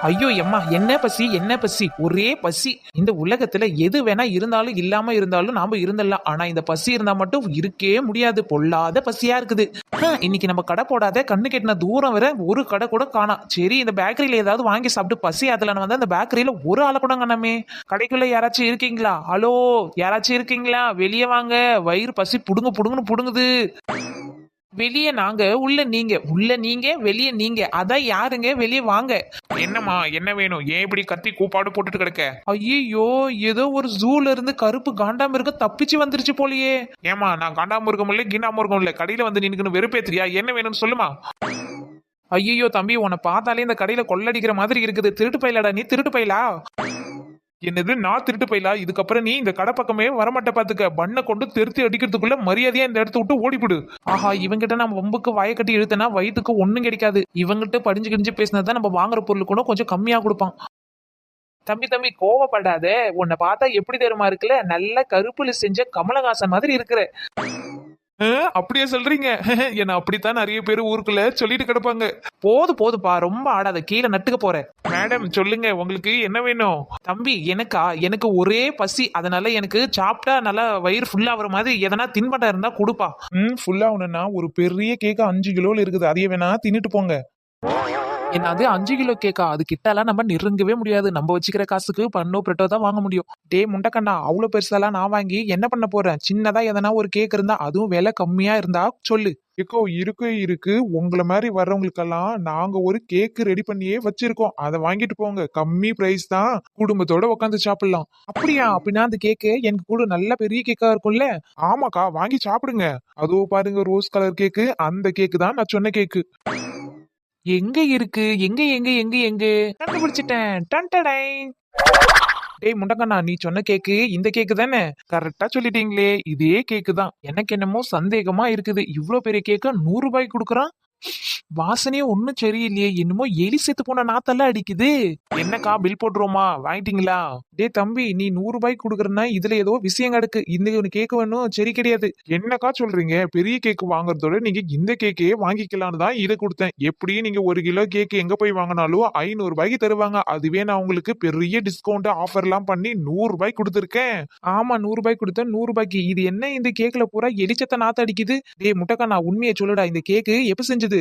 ஐயோ எம்மா, என்ன பசி என்ன பசி, ஒரே பசி. இந்த உலகத்துல எது வேணா இருந்தாலும் இல்லாம இருந்தாலும் நாம இருந்துடலாம், ஆனா இந்த பசி இருந்தா மட்டும் இருக்கே முடியாது. பொல்லாத பசியா இருக்குது. இன்னைக்கு நம்ம கடை போடாத கண்ணு கெட்டின தூரம் வர ஒரு கடை கூட காணோம். சரி, இந்த பேக்கரியில ஏதாவது வாங்கி சாப்பிட்டு பசி அதுல வந்து அந்த பேக்கரியில ஒரு ஆளை கூட காணாமே. கடைக்குள்ள யாராச்சும் இருக்கீங்களா? ஹலோ, யாராச்சும் இருக்கீங்களா? வெளியே வாங்க, வயிறு பசி புடுங்க புடுங்கன்னு புடுங்குது. வெளியே நாங்க, உள்ள நீங்க, உள்ள நீங்க, வெளியே நீங்க, அதான் யாருங்க? வெளியே வாங்க. என்னம்மா, என்ன வேணும்? ஏன் இப்படி கத்தி கூப்பாடு போட்டுட்டு கிடக்க? ஐயோ, ஏதோ ஒரு ஜூல இருந்து கருப்பு காண்டாமிருகம் தப்பிச்சு வந்துருச்சு போலயே. ஏமா, நான் காண்டாமிருகம் இல்ல கிண்டாமிருகம் இல்ல, கடையில வந்து நின்னுக்குன்னு வெறுப்பேத்திரியா? என்ன வேணும்னு சொல்லுமா. ஐயோ தம்பி, உன்னை பார்த்தாலே இந்த கடையில கொள்ளடிக்கிற மாதிரி இருக்குது. திருட்டு பயிலடா நீ, திருட்டு பயிலா? என்னது, நான் திருட்டு போயிலா? இதுக்கப்புறம் நீ இந்த கடை பக்கமே வரமாட்ட பாத்துக்க. பண்ணை கொண்டு தெருத்தி அடிக்கிறதுக்குள்ள மரியாதையா இந்த இடத்த விட்டு ஓடிவிடு. ஆஹா, இவங்கிட்ட நம்ம வம்புக்கு வாயை கட்டி இழுத்தனா வயிற்றுக்கு ஒண்ணும் கிடைக்காது. இவங்கிட்ட படிஞ்சு கிடிஞ்சு பேசினதான் நம்ம வாங்குற பொருள் கூட கொஞ்சம் கம்மியா கொடுப்பான். தம்பி தம்பி, கோவப்படாத. உன்னை பார்த்தா எப்படி தெரியுமா இருக்குல்ல, நல்ல கருப்புல செஞ்ச கமலஹாசன் மாதிரி இருக்கிற. அப்படியே சொல்றீங்க? என்ன அப்படித்தான் நிறைய பேர் ஊருக்குள்ள சொல்லிட்டு கிடப்பாங்க. போதுப்பா, ரொம்ப ஆடாத, கீழே நட்டுக்க போற. மேடம் சொல்லுங்க, உங்களுக்கு என்ன வேணும்? தம்பி, எனக்கு ஒரே பசி, அதனால எனக்கு சாப்பிட்டா நல்லா வயிறு ஃபுல்லா ஆகுற மாதிரி எதனா தின்பண்டம் இருந்தா கொடுப்பா. ஃபுல்லா ஒண்ணுன்னா ஒரு பெரிய கேக் 5 கிலோல இருக்குது, அதையே வேணா தின்னுட்டு போங்க. என்னது 5 கிலோ கேக்கா? அது கிட்டலாம் நம்ம நெருங்கவே முடியாது. நம்ம வச்சுக்கிற காசுக்கு பண்ணோ பிரெட்டோ தான் வாங்க முடியும். டே முண்டக்கண்ணா, அவ்வளவு பெருசாலாம் நான் வாங்கி என்ன பண்ண போறேன்? சின்னதா எதனா ஒரு கேக் இருந்தா, அதுவும் விலை கம்மியா இருந்தா சொல்லு. ஏக்கோ, இருக்கு. உங்களை மாதிரி வர்றவங்களுக்கெல்லாம் நாங்க ஒரு கேக் ரெடி பண்ணியே வச்சிருக்கோம், அதை வாங்கிட்டு போங்க. கம்மி பிரைஸ் தான், குடும்பத்தோட உட்காந்து சாப்பிடலாம். அப்படியா? அப்படின்னா அந்த கேக்கு எனக்கு கூட நல்ல பெரிய கேக்கா இருக்கும்ல? ஆமாக்கா, வாங்கி சாப்பிடுங்க. அதோ பாருங்க, ரோஸ் கலர் கேக்கு, அந்த கேக்கு தான் நான் சொன்ன கேக்கு. எங்க இருக்கு? எங்க எங்க எங்க எங்க கண்டுபிடிச்சிட்டேன். டன்டடை. டேய் முண்டக்கண்ணா, நீ சொன்ன கேக்கு இந்த கேக்கு தானே? கரெக்டா சொல்லிட்டீங்களே, இதே கேக்கு தான். எனக்கு என்னமோ சந்தேகமா இருக்குது. இவ்ளோ பெரிய கேக்க 100 ரூபாய்க்கு கொடுக்குறான். வாசனையே ஒண்ணும் சரியில்லையே, என்னமோ எலி செத்து போன நாத்தெல்லாம் அடிக்குது. என்னக்கா, பில் போட்டுருவோமா? வாங்கிட்டீங்களா? டே தம்பி, நீ 100 ரூபாய்க்கு கொடுக்குறனா இதுல ஏதோ விஷயம் கிடக்கு. இந்த கேக்கு வேணும், சரி கிடையாது. என்னக்கா சொல்றீங்க? பெரிய கேக்கு வாங்குறதோட நீங்க இந்த கேக்கையே வாங்கிக்கலாம்னு தான் இதை கொடுத்தேன். எப்படியும் நீங்க 1 கிலோ கேக்கு எங்க போய் வாங்கினாலும் 500 ரூபாய்க்கு தருவாங்க. அதுவே நான் உங்களுக்கு பெரிய டிஸ்கவுண்ட் ஆஃபர் எல்லாம் பண்ணி 100 ரூபாய்க்கு கொடுத்துருக்கேன். ஆமா, 100 ரூபாய்க்கு கொடுத்தேன். 100 ரூபாய்க்கு இது என்ன? இந்த கேக்ல பூரா எலிச்சத்த நாத்த அடிக்குது. டே முட்டக்கண்ணா, உண்மையை சொல்லுடா, இந்த கேக்கு எப்ப செஞ்சது?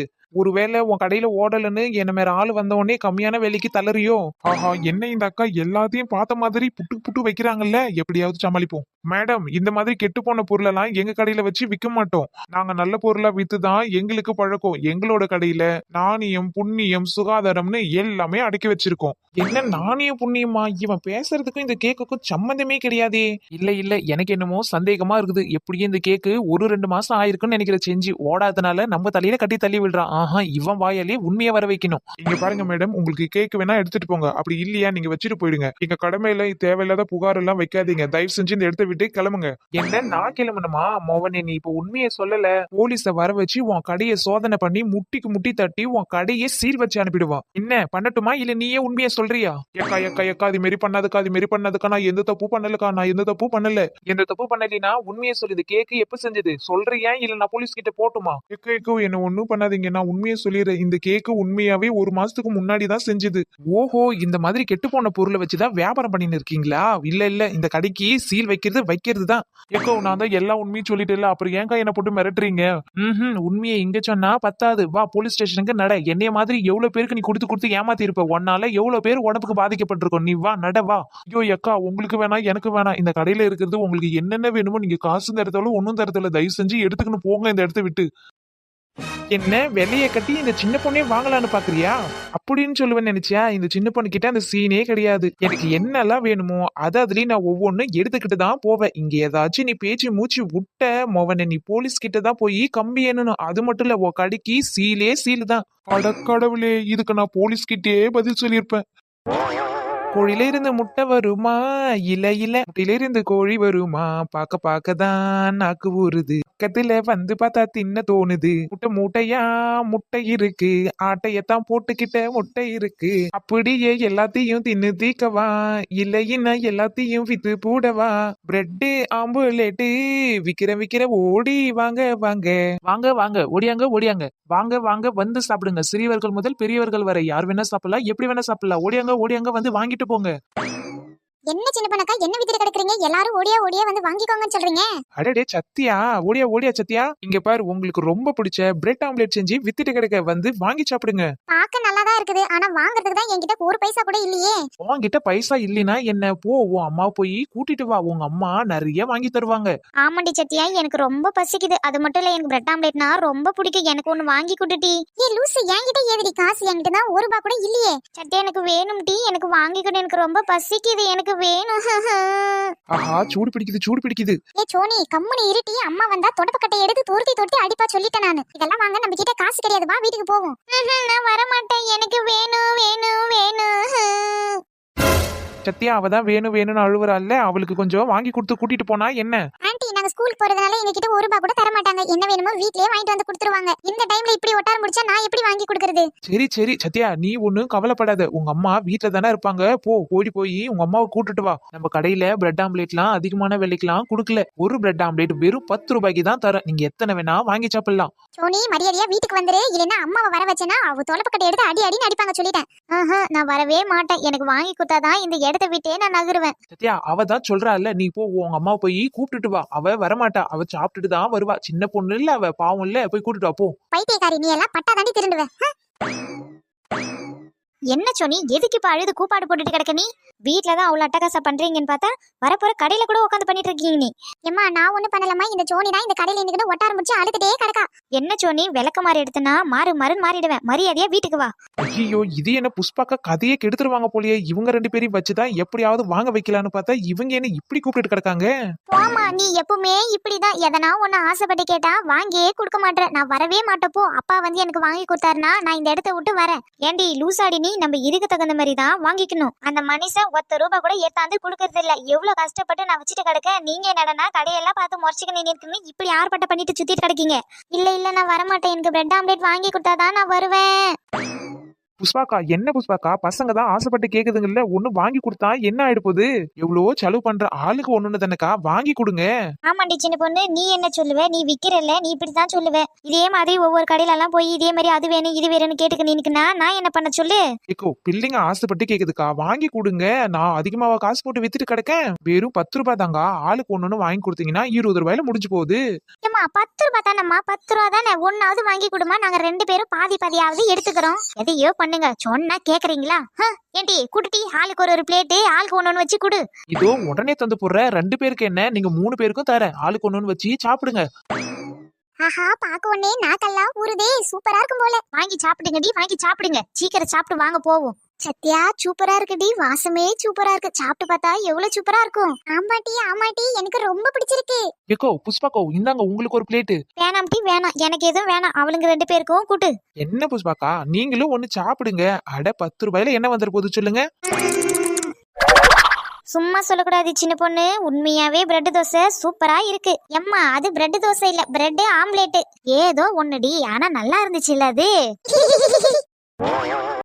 ஒருவேளை உன் கடையில ஓடலன்னு என்ன மேல ஆளு வந்த உடனே கம்மியான விலைக்கு தளறியோ? ஆஹா, என்ன இந்த அக்கா எல்லாத்தையும் பார்த்த மாதிரி புட்டு புட்டு வைக்கிறாங்கல்ல, எப்படியாவது சமாளிப்போம். மேடம், இந்த மாதிரி கெட்டு போன பொருளெல்லாம் எங்க கடையில வச்சு விற்க மாட்டோம். நாங்க நல்ல பொருளா வித்துதான் எங்களுக்கு பழக்கம். எங்களோட கடையில நாணயம், புண்ணியம், சுகாதாரம்னு எல்லாமே அடக்கி வச்சிருக்கோம். என்ன நாணயம் புண்ணியமா? இவன் பேசுறதுக்கும் இந்த கேக்குக்கும் சம்மந்தமே கிடையாதே. இல்ல, எனக்கு என்னமோ சந்தேகமா இருக்குது. எப்படியும் இந்த கேக்கு 1-2 மாசம் ஆயிருக்குன்னு நினைக்கிற, செஞ்சு ஓடாதனால நம்ம தலையில கட்டி தள்ளி விடுறான். ஆஹா, இவன் வாயாலே உண்மையை வர வைக்கணும். இங்க பாருங்க மேடம், உங்களுக்கு கேக் வேணா எடுத்துட்டு போங்க. அப்படி இல்லையா நீங்க வச்சுட்டு போயிடுங்க. எங்க கடமையில தேவையில்லாத புகார் எல்லாம் வைக்காதீங்க. தயவு செஞ்சு இந்த இடத்த விட்டு கிளம்புங்க. என்ன, நான் கிளம்பணுமா? மோவனே, நீ இப்ப உண்மையை சொல்லல, போலீஸ வர வச்சு உன் கடையை சோதனை பண்ணி முட்டிக்கு முட்டி தட்டி உன் கடையை சீல் வச்சு அனுப்பிடுவான். என்ன பண்ணட்டுமா, இல்ல நீயே உண்மையை சொல்றியா? ஏக்கா, அது மாரி பண்ணாதுக்கா, அது மாரி பண்ணாதுக்கா. நான் எந்த தப்பு பண்ணலக்கா, நான் எந்த தப்பு பண்ணல. எந்த தப்பு பண்ணலினா உண்மையை சொல்லுது. கேக்கு எப்ப செஞ்சது சொல்றியா, இல்ல நான் போலீஸ் கிட்ட போட்டுமா? ஏக்கோ, என்ன ஒண்ணும் பண்ணாதீங்க, நான் உண்மையை சொல்லிடுறேன். இந்த கேக்கு உண்மையாவே 1 மாசத்துக்கு முன்னாடி தான் செஞ்சது. ஓஹோ, இந்த மாதிரி கெட்டு போன பொருளை வச்சுதான் வியாபாரம் பண்ணின்னு இருக்கீங்களா? இல்ல, இந்த கடைக்கு சீல் வைக்கிறது தான். ஏக்கோ, நான் தான் எல்லா உண்மையும் சொல்லிட்டேன்ல, அப்புறம் ஏன்க்கா என்ன போட்டு மிரட்டுறீங்க? உண்மையை இங்க சொன்னா பத்தாது, வா போலீஸ் ஸ்டேஷனுக்கு நட. என்னைய மாதிரி எவ்வளவு பேருக்கு நீ கொடுத்து ஏமாத்தி இருப்ப. ஒன்னால எவ்வளவு பேர் உடம்புக்கு பாதிக்கப்பட்டிருக்கோம். நீ வா, நட வா. ஐயோ அக்கா, உங்களுக்கு வேணாம், எனக்கு வேணாம். இந்த கடையில இருக்கிறது உங்களுக்கு என்னென்ன வேணுமோ நீங்க காசு தரத்தாலும் ஒன்னும் தரத்துல, தயவு செஞ்சு எடுத்துக்கணும் போங்க இந்த இடத்த விட்டு. என்ன, வெள்ளைய கட்டி இந்த சின்ன பொண்ணே வாங்கலான்னு பாக்குறியா அப்படின்னு சொல்லுவேன்னு நினைச்சியா? இந்த சின்ன பொண்ணு கிட்ட அந்த சீனே கிடையாது. எனக்கு என்னெல்லாம் வேணுமோ அதுலயும் நான் ஒவ்வொன்னும் எடுத்துக்கிட்டு தான் போவேன். இங்க ஏதாச்சும் நீ பேச்சு மூச்சு விட்ட மோவனை, நீ போலீஸ் கிட்ட தான் போய் கம்பி எண்ணணும். அது மட்டும் இல்ல, உன் கடைக்கு சீலே சீல் தான். அடக்கடவுளே, இதுக்கு நான் போலீஸ் கிட்டே பதில் சொல்லியிருப்பேன். கோழில இருந்து முட்டை வருமா இல்ல இல்ல முட்டையில இருந்து கோழி வருமா பாக்க தான் நாக்கு ஊறுது பக்கத்துல வந்து பார்த்தா தின்ன தோணுது முட்டை மூட்டையா முட்டை இருக்கு ஆட்டையத்தான் போட்டுக்கிட்ட முட்டை இருக்கு அப்படியே எல்லாத்தையும் தின்னு தீக்கவா இல்லைன்னா எல்லாத்தையும் வித்து போடவா பிரெட் ஆம்புலேட்டு விக்கிற ஓடி வாங்க வாங்க வாங்க வாங்க ஓடியாங்க ஓடியாங்க வாங்க வாங்க வந்து சாப்பிடுங்க சிறியவர்கள் முதல் பெரியவர்கள் வரை யார் வேணா சாப்பிடலாம் எப்படி வேணா சாப்பிடலாம் ஓடியாங்க ஓடியாங்க வந்து வாங்கிட்டு போங்க என்ன சின்ன பண்ணக்கா என்ன வித்துட்டு கிடக்குறீங்க எல்லாரும் ஓடியா ஓடியா வந்து வாங்கிக்கோங்கன்னு சொல்றீங்க அடடே சத்தியா ஓடியா ஓடியா சத்தியா இங்க பாரு உங்களுக்கு ரொம்ப பிடிச்ச பிரெட் ஆம்லெட் செஞ்சு வித்துட்டு கிடக்க வந்து வாங்கி சாப்பிடுங்க பாக்க நல்லாதான் இருக்குது ஆனா வாங்குறதுக்கு தான் என்கிட்ட ஒரு பைசா கூட இல்லையே உன்கிட்ட பைசா இல்லைன்னா என்ன போ உன் அம்மா போய் கூட்டிட்டு வா உங்க அம்மா நிறைய வாங்கி தருவாங்க ஆமாண்டி சத்தியா எனக்கு ரொம்ப பசிக்குது அது மட்டும் இல்ல எனக்கு பிரெட் ஆம்லெட்னா ரொம்ப பிடிக்கும் எனக்கு ஒண்ணு வாங்கி கொடுட்டி ஏ லூசு என்கிட்ட ஏவிடி காசு என்கிட்ட தான் ஒரு ரூபா கூட இல்லையே சத்தியா எனக்கு வேணும் டீ எனக்கு வாங்கி கொடு எனக்கு ரொம்ப பசிக்குது எனக்கு வேணும் ஆஹா சூடு பிடிக்குது ஏ சோனி கம்முனு இருட்டி அம்மா வந்தா தொடப்பக்கட்டை எடுத்து துருத்தி அடிப்பா சொல்லிட்டேன் நானு இதெல்லாம் வாங்க நம்ம கிட்ட காசு கிடையாது வா வீட்டுக்கு போவோம் நான் வர மாட்டேன் எனக்கு வேணும் சத்தியா அவதான் வேணும்னு அழுவுறாள்ல அவளுக்கு கொஞ்சம் வாங்கி கொடுத்து கூட்டிட்டு போனா என்ன ஆண்டி நாங்க ஸ்கூல் போறதுனால எங்க கிட்ட ஒரு ரூபா கூட தர மாட்டாங்க என்ன வேணுமோ வீட்லயே வாங்கிட்டு வந்து கொடுத்துருவாங்க இந்த டைம்ல இப்படி ஒட்டார முடிச்சா நான் எப்படி வாங்கி கொடுக்கறது சரி சத்யா நீ ஒண்ணும் கவலைப்படாத உங்க அம்மா வீட்ல தானே இருப்பாங்க ஓடி போய் உங்க அம்மாவை கூட்டிட்டு வா நம்ம கடையில பிரெட் ஆம்லேட்லாம் அதிகமான விலைக்கெல்லாம் கொடுக்கல ஒரு பிரெட் ஆம்லேட் வெறும் 10 ரூபாய்க்கு தான் தரேன் நீங்க எத்தனை வேணா வாங்கி சாப்பிடலாம் சோனி மரியாதையா வீட்டுக்கு வந்துரு இல்லன்னா அம்மாவை வர வச்சேனா அவ தொலைப்பக்கட்டை எடுத்து அடி அடிப்பாங்க சொல்லிட்டேன் நான் வரவே மாட்டேன் எனக்கு வாங்கி கொடுத்தாதான் இந்த இடத்த விட்டே நான் நகருவேன் சத்யா அவ தான் சொல்றாள்ல நீ போ உங்க அம்மா போய் கூப்பிட்டுட்டு வா அவ வரமாட்டா அவ சாப்பிட்டுட்டு தான் வருவா சின்ன பொண்ணு இல்ல அவ பாவம் இல்ல போய் கூட்டிட்டு வா போ பைத்தியக்காரி நீ எல்லாம் பட்டா தாண்டி திருண்டுவ என்ன சொன்னி எதுக்கு இப்ப அழுது கூப்பாடு போட்டுட்டு கிடக்க நீ வீட்டுலதான் அவ்வளவு அட்டகாசா பண்றீங்கன்னு பார்த்தா வரப்போற கடையில கூட உட்காந்து பண்ணிட்டு இருக்கீங்க நீ ஏமா நான் ஒண்ணு பண்ணலமா இந்த சோனி தான் இந்த கடையில இன்னைக்கு ஒட்டார முடிச்சு அழுதுட்டே கிடக்கா என்ன சோனி விளக்க மாறி எடுத்தனா மாறிடுவேன் மரியாதையா வீட்டுக்கு வா ஐயோ இது என்ன புஷ்பாக்கா கதையை கெடுத்துருவாங்க போலயே இவங்க 2 பேரையும் வச்சுதான் எப்படியாவது வாங்க வைக்கலான்னு பார்த்தா இவங்க என்ன இப்படி கூப்பிட்டு கிடக்காங்க போமா நீ எப்பவுமே இப்படிதான் எதனா ஒண்ணு ஆசைப்பட்டு கேட்டா வாங்கியே கொடுக்க மாட்டேன் நான் வரவே மாட்டப்போ அப்பா வந்து எனக்கு வாங்கி கொடுத்தாருனா நான் இந்த இடத்த விட்டு வரேன் ஏண்டி லூசாடி நீ நம்ம இதுக்கு தகுந்த மாதிரி தான் வாங்கிக்கணும் அந்த மனுஷன் 1 ரூபா கூட ஏத்தாந்து குடுக்கறது இல்ல எவ்வளவு கஷ்டப்பட்டு நான் வச்சுட்டு கிடக்க நீங்க என்னடனா கடையெல்லாம் பார்த்து முறைச்சுக்க நினைக்குன்னு இப்படி ஆர்ப்பாட்டம் பண்ணிட்டு சுத்திட்டு கிடக்கீங்க இல்ல நான் வரமாட்டேன் எனக்கு பிரெட் ஆம்லெட் வாங்கி கொடுத்தாதான் நான் வருவேன் புஷ்பாக்கா என்ன புஷ்பாக்கா பசங்க தான் ஆசைப்பட்டு கேக்குதுங்கல்ல ஒண்ணு வாங்கி கொடுத்தா என்ன ஆயிடு போகுது எவ்வளவோ செலவு பண்ற ஆளுக்கு ஒண்ணு தானக்கா வாங்கி கொடுங்க ஆமாண்டி சின்ன பொண்ணு நீ என்ன சொல்லுவ நீ விக்கிறல்ல நீ இப்படித்தான் சொல்லுவ இதே மாதிரி ஒவ்வொரு கடையில எல்லாம் போய் இதே மாதிரி அது வேணும் இது வேணும்னு கேட்டுக்க நினைக்குனா நான் என்ன பண்ண சொல்லு ஏக்கோ பிள்ளைங்க ஆசைப்பட்டு கேக்குதுக்கா வாங்கி கொடுங்க நான் அதிகமாவா காசு போட்டு வித்துட்டு கிடக்கேன் வெறும் 10 ரூபாய் தாங்க ஆளுக்கு ஒண்ணு வாங்கி கொடுத்தீங்கன்னா 20 ரூபாயில முடிஞ்சு போகுது ஏமா 10 ரூபாய் தானம்மா 10 ரூபா தானே ஒன்னாவது வாங்கி கொடுமா நாங்க 2 பேரும் பாதியாவது எடுத்துக்கிறோம் எதையோ பண்ணுங்க சொன்னா கேக்குறீங்களா ஏண்டி குடுட்டி ஆளுக்கு ஒரு பிளேட்டு ஆளுக்கு ஒண்ணு வச்சு குடு இதோ உடனே தந்து போடுற 2 பேருக்கு என்ன நீங்க 3 பேருக்கும் தரேன் ஆளுக்கு ஒண்ணு வச்சு சாப்பிடுங்க ஆஹா பாக்க உடனே நாக்கெல்லாம் ஊறுதே சூப்பரா இருக்கும் போல வாங்கி சாப்பிடுங்கடி வாங்கி சாப்பிடுங்க சீக்கிரம் சாப்பிட்டு வாங்க போவோம் சத்யா சூப்பரா இருக்குடி வாசமே சூப்பரா இருக்கு சாப்பிட்டு பார்த்தா எவ்வளவு சூப்பரா இருக்கும் ஆமாட்டி எனக்கு ரொம்ப பிடிச்சிருக்கு ஏக்கோ புஷ்பாக்கோ இந்தாங்க உங்களுக்கு ஒரு பிளேட்டு வேணாம் எனக்கு எதுவும் வேணாம் அவளுங்க 2 பேருக்கும் கூட்டு என்ன புஷ்பாக்கா நீங்களும் ஒண்ணு சாப்பிடுங்க அட 10 ரூபாயில என்ன வந்துரு போகுது சொல்லுங்க சும்மா சொல்லக்கூடாது சின்ன பொண்ணு உண்மையாவே பிரெட் தோசை சூப்பரா இருக்கு எம்மா அது பிரெட் தோசை இல்ல பிரெட் ஆம்லேட் ஏதோ ஒண்ணுடி ஆனா நல்லா இருந்துச்சு இல்ல அது